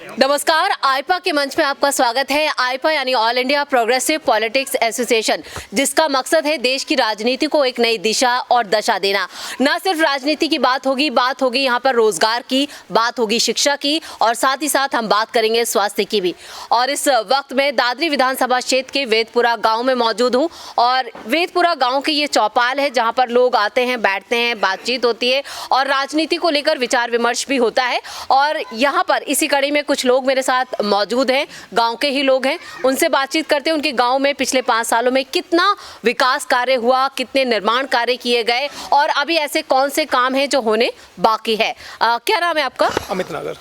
नमस्कार, आईपा के मंच में आपका स्वागत है। आईपा यानी all India progressive politics association, जिसका मकसद है देश की राजनीति को एक नई दिशा और दशा देना। न सिर्फ राजनीति की बात होगी यहाँ पर रोजगार की बात होगी, शिक्षा की, और साथ ही साथ हम बात करेंगे स्वास्थ्य की भी। और इस वक्त में दादरी विधानसभा क्षेत्र के वेदपुरा गाँव में मौजूद हूँ और वेदपुरा गाँव की ये चौपाल है जहाँ पर लोग आते हैं, बैठते हैं, बातचीत होती है और राजनीति को लेकर विचार विमर्श भी होता है। और यहाँ पर इसी कड़ी में कुछ लोग मेरे साथ मौजूद हैं, गांव के ही लोग हैं, उनसे बातचीत करते हैं। उनके गांव में पिछले 5 सालों में कितना विकास कार्य हुआ, कितने निर्माण कार्य किए गए और अभी ऐसे कौन से काम हैं जो होने बाकी है। क्या नाम है आपका? अमित नगर।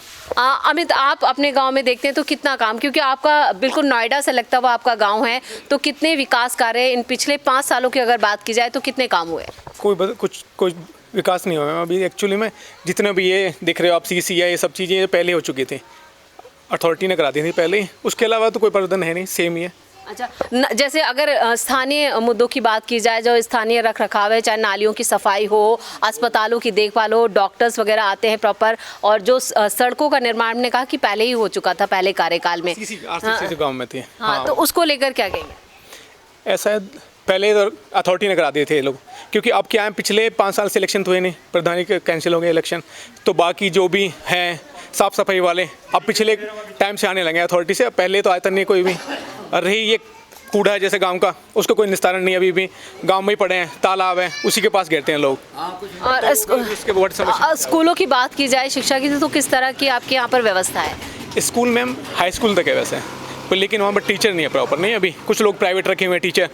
अमित, आप अपने गांव में देखते हैं तो कितना काम, क्योंकि आपका बिल्कुल नोएडा से लगता हुआ आपका गांव है, तो कितने विकास कार्य इन पिछले 5 सालों की अगर बात की जाए तो कितने काम हुए? कोई विकास नहीं हुआ अभी एक्चुअली में। जितने भी ये दिख रहे हो आप, सीसी है, ये सब चीज़ें पहले हो चुकी थी, अथॉरिटी ने करा दी थी पहले ही। उसके अलावा तो कोई प्रावधान है नहीं, सेम ही है। अच्छा, जैसे अगर स्थानीय मुद्दों की बात की जाए, जो स्थानीय रख रखाव है, चाहे नालियों की सफाई हो, अस्पतालों की देखभाल हो, डॉक्टर्स वगैरह आते हैं प्रॉपर, और जो सड़कों का निर्माण ने कहा कि पहले ही हो चुका था पहले कार्यकाल में, गाँव में थी। हाँ, तो उसको लेकर क्या कहेंगे? ऐसा है, पहले तो अथॉरिटी ने करा दिए थे ये लोग, क्योंकि अब क्या है, पिछले 5 साल से इलेक्शन तो हुए नहीं, प्रधानी के कैंसिल हो गए इलेक्शन, तो बाकी जो भी हैं साफ़ सफाई वाले अब पिछले टाइम से आने लगे अथॉरिटी से। पहले तो आया नहीं कोई भी। और रही ये कूड़ा है जैसे गांव का, उसको कोई निस्तारण नहीं, अभी भी गांव में ही पड़े हैं, तालाब है, उसी के पास गिरते हैं लोग। और स्कूलों की बात की जाए, शिक्षा की, तो किस तरह की आपके यहाँ पर व्यवस्था है? स्कूल में हम हाई स्कूल तक है वैसे, पर लेकिन वहाँ पर टीचर नहीं है प्रॉपर, नहीं अभी कुछ लोग प्राइवेट रखे हुए हैं टीचर।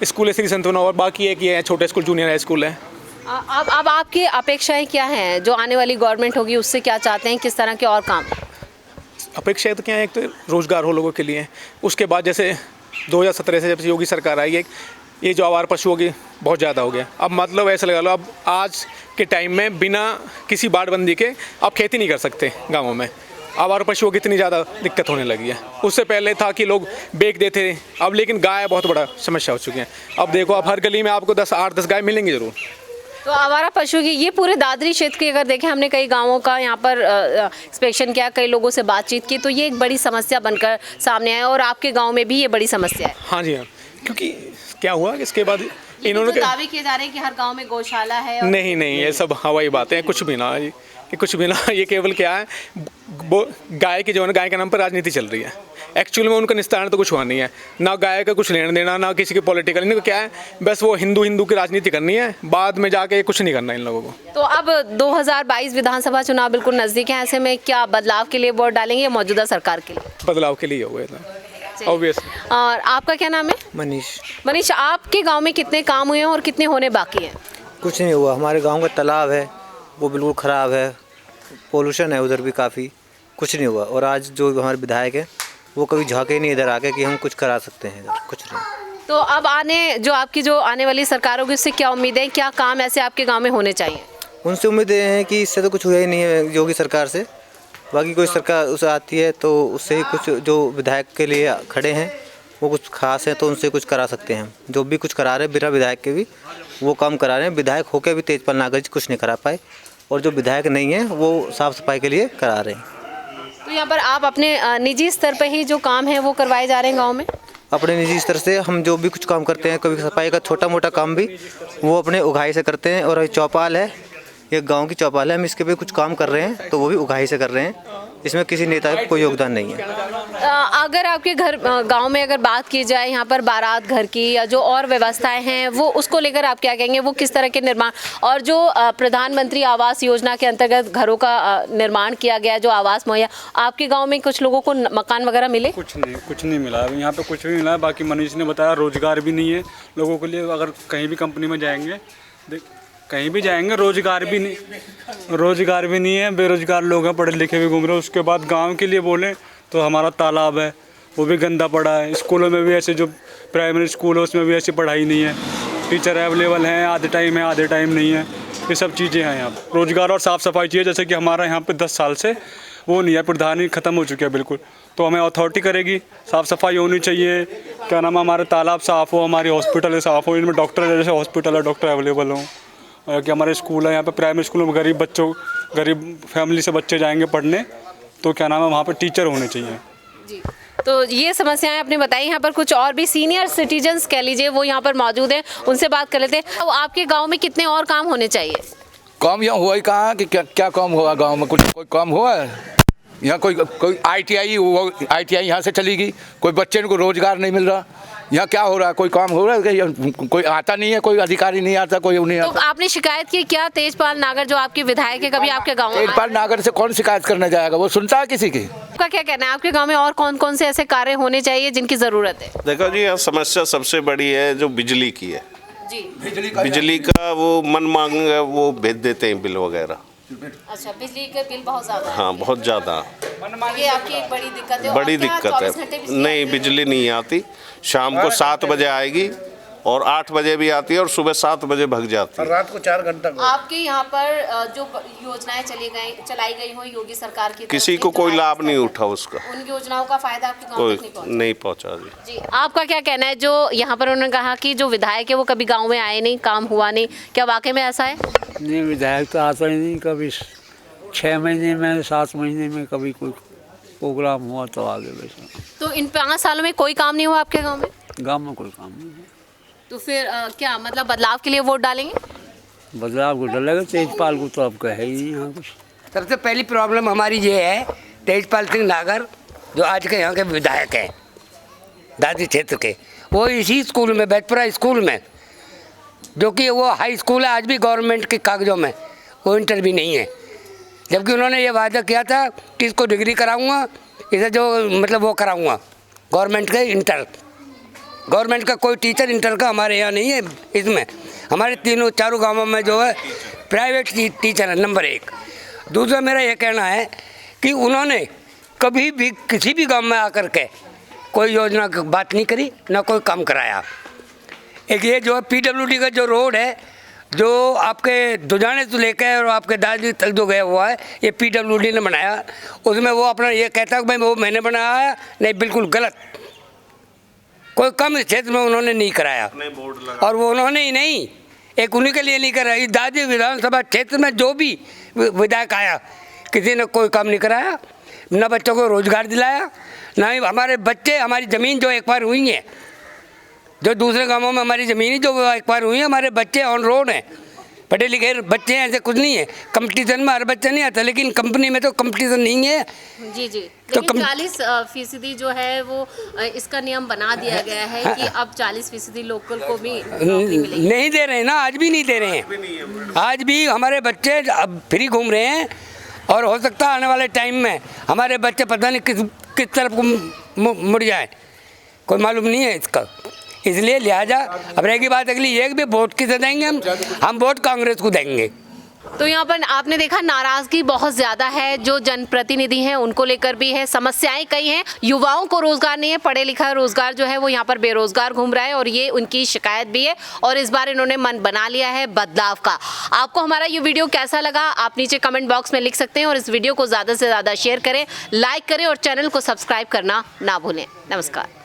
स्कूल है श्री संतवना, और बाकी एक ये है छोटे स्कूल, जूनियर हाई स्कूल है। अब आपकी अपेक्षाएं क्या हैं? जो आने वाली गवर्नमेंट होगी उससे क्या चाहते हैं, किस तरह के और काम? अपेक्षाएं तो क्या है, एक तो रोज़गार हो लोगों के लिए, उसके बाद जैसे 2017 से जब से योगी सरकार आई है, ये जो आवारा पशुओं की बहुत ज़्यादा हो गया। अब मतलब ऐसा लगा लो, अब आज के टाइम में बिना किसी बाड़बंदी के आप खेती नहीं कर सकते गाँवों में। आवारा पशुओं की इतनी ज़्यादा दिक्कत होने लगी है। उससे पहले था कि लोग बेच देते, अब लेकिन गाय बहुत बड़ा समस्या हो चुकी है। अब देखो, अब हर गली में आपको 8-10 गाय मिलेंगी ज़रूर। तो आवारा पशु की ये पूरे दादरी क्षेत्र की अगर देखें, हमने कई गांवों का यहाँ पर इंस्पेक्शन किया, कई लोगों से बातचीत की, तो ये एक बड़ी समस्या बनकर सामने आया और आपके गांव में भी ये बड़ी समस्या है। हाँ जी हाँ, क्योंकि क्या हुआ इसके बाद इन्होंने तो दावे किए जा रहे हैं कि हर गांव में गौशाला है। नहीं, ये सब हवाई बातें हैं, कुछ भी ना, ये कुछ भी ना। ये केवल क्या है, गाय की जो है, गाय के नाम पर राजनीति चल रही है। एक्चुअल में उनका निस्तारण तो कुछ हुआ नहीं है, ना गाय का कुछ लेना देना, ना किसी के पॉलिटिकल। इनको क्या है, बस वो हिंदू की राजनीति करनी है, बाद में जाके कुछ नहीं करना इन लोगों को। तो अब 2022 विधानसभा चुनाव बिल्कुल नजदीक है, ऐसे में क्या बदलाव के लिए वोट डालेंगे या मौजूदा सरकार के लिए? बदलाव के लिए हो गए ऑब्वियसली। और आपका क्या नाम है? मनीष, आपके गाँव में कितने काम हुए हैं और कितने होने बाकी हैं? कुछ नहीं हुआ। हमारे गांव का तालाब है वो बिल्कुल ख़राब है, पोल्यूशन है उधर भी काफ़ी, कुछ नहीं हुआ। और आज जो हमारे विधायक है वो कभी झाँके नहीं इधर आके कि हम कुछ करा सकते हैं, इधर कुछ नहीं। तो अब आपकी जो आने वाली सरकार होगी उससे क्या उम्मीद है, क्या काम ऐसे आपके गांव में होने चाहिए? उनसे उम्मीदें हैं कि इससे तो कुछ हुआ ही नहीं है योगी सरकार से। बाकी कोई सरकार उसे आती है तो उससे ही कुछ, जो विधायक के लिए खड़े हैं वो कुछ खास है तो उनसे कुछ करा सकते हैं। जो भी कुछ करा रहे हैं बिना विधायक के भी वो काम करा रहे हैं। विधायक होकर भी तेजपाल नागर जी कुछ नहीं करा पाए, और जो विधायक नहीं है वो साफ़ सफाई के लिए करा रहे हैं। तो यहाँ पर आप अपने निजी स्तर पर ही जो काम है वो करवाए जा रहे हैं गांव में? अपने निजी स्तर से हम जो भी कुछ काम करते हैं, कभी सफाई का छोटा मोटा काम भी वो अपने उगाही से करते हैं। और ये चौपाल है, ये गांव की चौपाल है, हम इसके भी कुछ काम कर रहे हैं तो वो भी उगाही से कर रहे हैं। इसमें किसी नेता का कोई योगदान नहीं है। अगर आपके गांव में अगर बात की जाए यहाँ पर बारात घर की या जो और व्यवस्थाएं हैं, वो उसको लेकर आप क्या कहेंगे? वो किस तरह के निर्माण, और जो प्रधानमंत्री आवास योजना के अंतर्गत घरों का निर्माण किया गया, जो आवास मुहैया, आपके गांव में कुछ लोगों को मकान वगैरह मिले? कुछ नहीं मिला यहाँ पे, कुछ भी मिला। बाकी मनीष ने बताया रोजगार भी नहीं है लोगों के लिए। अगर कहीं भी कंपनी में जाएंगे, कहीं भी जाएंगे, रोजगार भी नहीं है, बेरोजगार लोग हैं, पढ़े लिखे भी घूम रहे हैं। उसके बाद गांव के लिए बोलें तो हमारा तालाब है वो भी गंदा पड़ा है। स्कूलों में भी ऐसे, जो प्राइमरी स्कूल है उसमें भी ऐसी पढ़ाई नहीं है, टीचर अवेलेबल हैं, आधे टाइम है आधे टाइम नहीं है। ये सब चीज़ें हैं यहाँ पर। रोजगार और साफ़ सफाई चाहिए, जैसे कि हमारा यहाँ पर 10 साल से वो नहीं है, प्रधानी ख़त्म हो चुकी है बिल्कुल। तो हमें अथॉरिटी करेगी, साफ़ सफाई होनी चाहिए, क्या नाम है, हमारे तालाब साफ़ हो, हमारी हॉस्पिटल साफ़ हो, इनमें डॉक्टर, जैसे हॉस्पिटल है डॉक्टर अवेलेबल हों, कि हमारे स्कूल है यहाँ पे, प्राइमरी स्कूल में गरीब फैमिली से बच्चे जाएंगे पढ़ने, तो क्या नाम है वहाँ पर टीचर होने चाहिए। जी, तो ये समस्याएं आपने बताई। यहाँ पर कुछ और भी सीनियर सिटीजन्स कह लीजिए वो यहाँ पर मौजूद हैं, उनसे बात कर लेते हैं। तो आपके गांव में कितने और काम होने चाहिए? काम यहाँ हुआ ही कहाँ कि क्या काम हुआ गांव में? कुछ कोई काम हुआ है यहाँ? कोई ITI यहाँ से चली गई, कोई बच्चे को रोजगार नहीं मिल रहा। यहाँ क्या हो रहा है? कोई काम हो रहा है? कोई आता नहीं है, कोई अधिकारी नहीं आता, कोई नहीं तो आता। आपने शिकायत की क्या तेजपाल नागर जो आपके विधायक है, कभी आपके गाँव में? तेजपाल नागर से कौन शिकायत करने जाएगा? वो सुनता है किसी की? आपका क्या कहना है, आपके गाँव में और कौन कौन से ऐसे कार्य होने चाहिए जिनकी जरूरत है? देखो जी, यहाँ समस्या सबसे बड़ी है जो बिजली की है। जी, बिजली का वो मन मांग वो भेज देते हैं बिल वगैरह। अच्छा, बिजली के बिल बहुत ज्यादा है। हाँ, बहुत ज़्यादा ये आपकी एक बड़ी दिक्कत है। बड़ी और क्या दिक्कत 24 घंटे है। बिजली नहीं, बिजली नहीं आती। शाम को 7 बजे आएगी और 8 बजे भी आती है और सुबह 7 बजे भग जाती है। रात को 4 घंटा आपके यहाँ पर जो योजनाएं चलाई गई हो योगी सरकार की तरफ किसी से, को तो कोई आए लाभ इस नहीं तरह उठा उसका, उन योजनाओं का फायदा आपके गाँव कोई तक नहीं पहुंचा? नहीं पहुँचा जी। जी, आपका क्या कहना है? जो यहाँ पर उन्होंने कहा कि जो विधायक है वो कभी गाँव में आए नहीं, काम हुआ नहीं, क्या वाकई में ऐसा है? नहीं, विधायक तो आता ही नहीं। कभी 6 महीने में 7 महीने में कभी कोई प्रोग्राम हुआ तो आगे वैसा। तो इन 5 सालों में कोई काम नहीं हुआ आपके गाँव में? गांव में कोई काम नहीं है। तो फिर क्या मतलब बदलाव के लिए वोट डालेंगे? बदलाव को डलेगा तेजपाल को, तो अब है ही नहीं यहाँ कुछ। सबसे पहली प्रॉब्लम हमारी ये है, तेजपाल सिंह नागर जो आज के यहाँ के विधायक हैं दादी क्षेत्र के, वो इसी स्कूल में, बैतपुरा स्कूल में, जो कि वो हाई स्कूल है, आज भी गवर्नमेंट के कागजों में वो इंटर भी नहीं है। जबकि उन्होंने ये वादा किया था कि इसको डिग्री कराऊंगा, इसे जो मतलब वो कराऊंगा गवर्नमेंट के इंटर। गवर्नमेंट का कोई टीचर इंटर का हमारे यहाँ नहीं है। इसमें हमारे चारों गांवों में जो है प्राइवेट टीचर है नंबर 1। दूसरा मेरा ये कहना है कि उन्होंने कभी भी किसी भी गांव में आकर के कोई योजना की बात नहीं करी, ना कोई काम कराया। एक ये जो है PWD का जो रोड है, जो आपके दुजाने से लेकर और आपके दादी तक जो गया हुआ है, ये PWD ने बनाया। उसमें वो अपना ये कहता है कि भाई वो मैंने बनाया है, नहीं, बिल्कुल गलत। कोई कम क्षेत्र में उन्होंने नहीं कराया, और वो उन्होंने ही नहीं, एक उन्हीं के लिए नहीं कराया। इस दादी विधानसभा क्षेत्र में जो भी विधायक आया, किसी ने कोई काम नहीं कराया, न बच्चों को रोजगार दिलाया, ना ही हमारे बच्चे, हमारी ज़मीन जो एक बार हुई है, जो दूसरे गांवों में हमारी ज़मीन जो एक बार हुई है, हमारे बच्चे ऑन रोड हैं, पढ़े लिखे बच्चे हैं, ऐसे कुछ नहीं है। कंपटीशन में हर बच्चा नहीं आता, लेकिन कंपनी में तो कंपटीशन नहीं है। जी जी, तो लेकिन 40% जो है वो इसका नियम बना दिया गया है कि अब 40% लोकल को भी नौकरी मिलेगी। नहीं दे रहे हैं ना, आज भी नहीं दे रहे हैं। आज भी हमारे बच्चे अब फ्री घूम रहे हैं, और हो सकता है आने वाले टाइम में हमारे बच्चे पता नहीं किस तरफ को मुड़ जाए, कोई मालूम नहीं है इसका। इसलिए लिहाजा अब रहेगी बात अगली ये भी वोट किसे देंगे हम वोट कांग्रेस को देंगे। तो यहाँ पर आपने देखा नाराजगी बहुत ज्यादा है, जो जनप्रतिनिधि हैं उनको लेकर भी है, समस्याएं कई हैं। युवाओं को रोजगार नहीं है, पढ़े लिखा रोजगार जो है वो यहाँ पर बेरोजगार घूम रहा है, और ये उनकी शिकायत भी है। और इस बार इन्होंने मन बना लिया है बदलाव का। आपको हमारा ये वीडियो कैसा लगा आप नीचे कमेंट बॉक्स में लिख सकते हैं, और इस वीडियो को ज़्यादा से ज़्यादा शेयर करें, लाइक करें और चैनल को सब्सक्राइब करना ना भूलें। नमस्कार।